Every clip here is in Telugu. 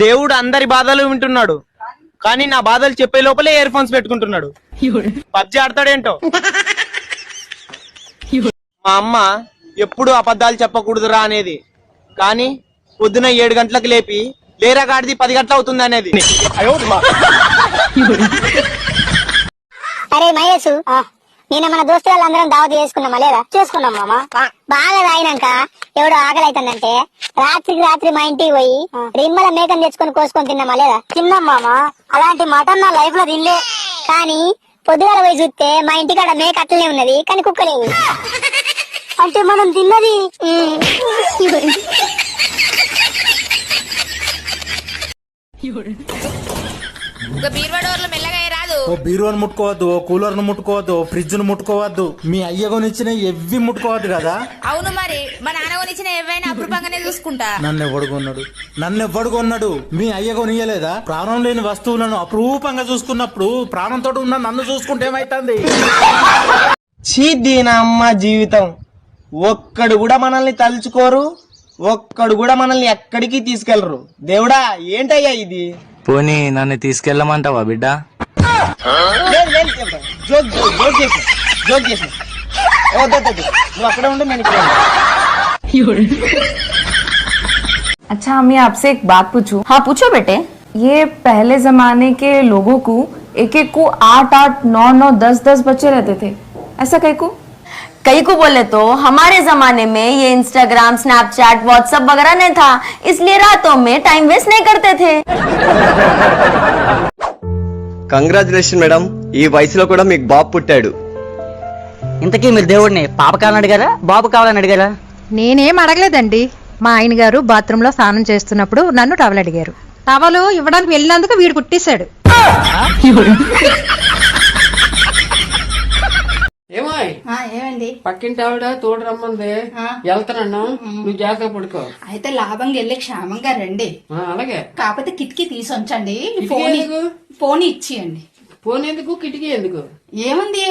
దేవుడు అందరి బాధలు వింటున్నాడు, కానీ నా బాధలు చెప్పే లోపలే ఇయర్ ఫోన్స్ పెట్టుకుంటున్నాడు. పబ్జి ఆడతాడేంటో. మా అమ్మ ఎప్పుడు అబద్ధాలు చెప్పకూడదురా అనేది, కానీ పొద్దున 7 గంటలకు లేపి లేరా గాడిది 10 గంటలు అవుతుంది అనేది. అరే మహేష్, నేను మన దోస్తు వాళ్ళందరం దావత్ చేసుకున్నామా లేదా? చేసుకున్నాం మామ. బాగా తాగినాక ఎవడో ఆకలి అవుతుందంటే రాత్రికి రాత్రి మా ఇంటికి పోయి రిమ్మల మేకను తెచ్చుకొని కోసుకొని తిన్నామా లేదా? తిన్నాం మామ. అలాంటి మటన్ నా లైఫ్ లో తినలే, కానీ పొద్దుగాల పోయి చూస్తే మా ఇంటికాడ మేక అట్లనే ఉన్నది, కానీ కుక్కలేదు. అంటే మనం తిన్నది బీరువాను ముట్టుకోవద్దు, కూలర్ ను ముట్టుకోవద్దు, ఫ్రిడ్జ్ ను ముట్టుకోవద్దు. మీ అయ్య కొనిచ్చిన ఎవ్వి ముట్టుకోవద్దు కదా. అవును మరి, మా నాన్న కొనిచ్చిన ఏవైనా అపురూపంగానే చూసుకుంటా. నన్నెవ్వడు కొన్నాడు? మీ అయ్య కొనియలేదా? ప్రాణం లేని వస్తువులను అపురూపంగా చూసుకున్నప్పుడు ప్రాణంతో ఉన్న నన్ను చూసుకుంటే ఏమైతుంది? చీ దీనమ్మ జీవితం. ఒక్కడు కూడా మనల్ని తలుచుకోరు, ఒక్కడు కూడా మనల్ని ఎక్కడికి తీసుకెళ్లరు. దేవుడా ఏంటయ్యా ఇది? పోనీ నన్ను తీసుకెళ్ళమంటావా బిడ్డ? జోక్ చేసి నువ్వు అక్కడ ఉండి నేను ఇక్కడ. अच्छा मैं आपसे एक बात पूछूं? हाँ पूछो बेटे। ये पहले जमाने के लोगों को एक एक को 8-8, 9-9, 10-10 बच्चे रहते थे, ऐसा कई को बोले तो हमारे जमाने में ये इंस्टाग्राम, स्नैपचैट, व्हाट्सएप वगैरह नहीं था, इसलिए रातों में टाइम वेस्ट नहीं करते थे। కంగ్రాచులేషన్ మేడం, ఈ వయసులో కూడా మీకు బాబు పుట్టాడు. ఇంతకీ మీరు దేవుడిని పాప కావాలని అడిగారా, బాబు కావాలని అడిగారా? నేనేం అడగలేదండి. మా ఆయన గారు బాత్రూమ్ లో స్నానం చేస్తున్నప్పుడు నన్ను టవల్ అడిగారు. టవలు ఇవ్వడానికి వెళ్ళినందుకు వీడు పుట్టేశాడు. ఏమండి? పక్కింటి ఆవిడ తోడు రమ్మంది, వెళ్తానన్నా, నువ్వు జాగ్రత్త పడుకో. అయితే లాభంగా వెళ్ళి క్షేమంగా రండి. అలాగే. కాకపోతే కిటికీ తీసి ఉంచండి, ఫోన్ ఇచ్చేయండి. ఫోన్ ఎందుకు, కిటికీ ఎందుకు? ఏముంది,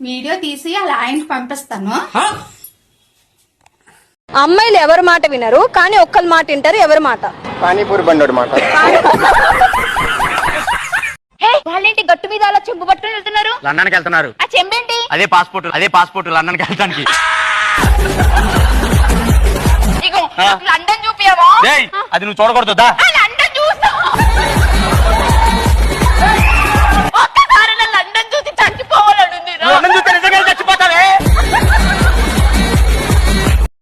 వీడియో తీసి అలా ఆయనకి పంపిస్తాను. అమ్మాయిలు ఎవరి మాట వినరు, కానీ ఒక్కరి మాట వింటారు. ఎవరి మాట? పానీపూరి బండోడు మాట. వాళ్ళేంటి గట్టు మీద అలా చెంబు పట్టుకుని వెళ్తున్నారు? లండన్ కి వెళ్తున్నారు. ఆ చెంబేంటి? అదే పాస్పోర్ట్ లండన్ కి వెళ్ళడానికి. లండన్ చూపియావా? అది నువ్వు చూడకూడదు.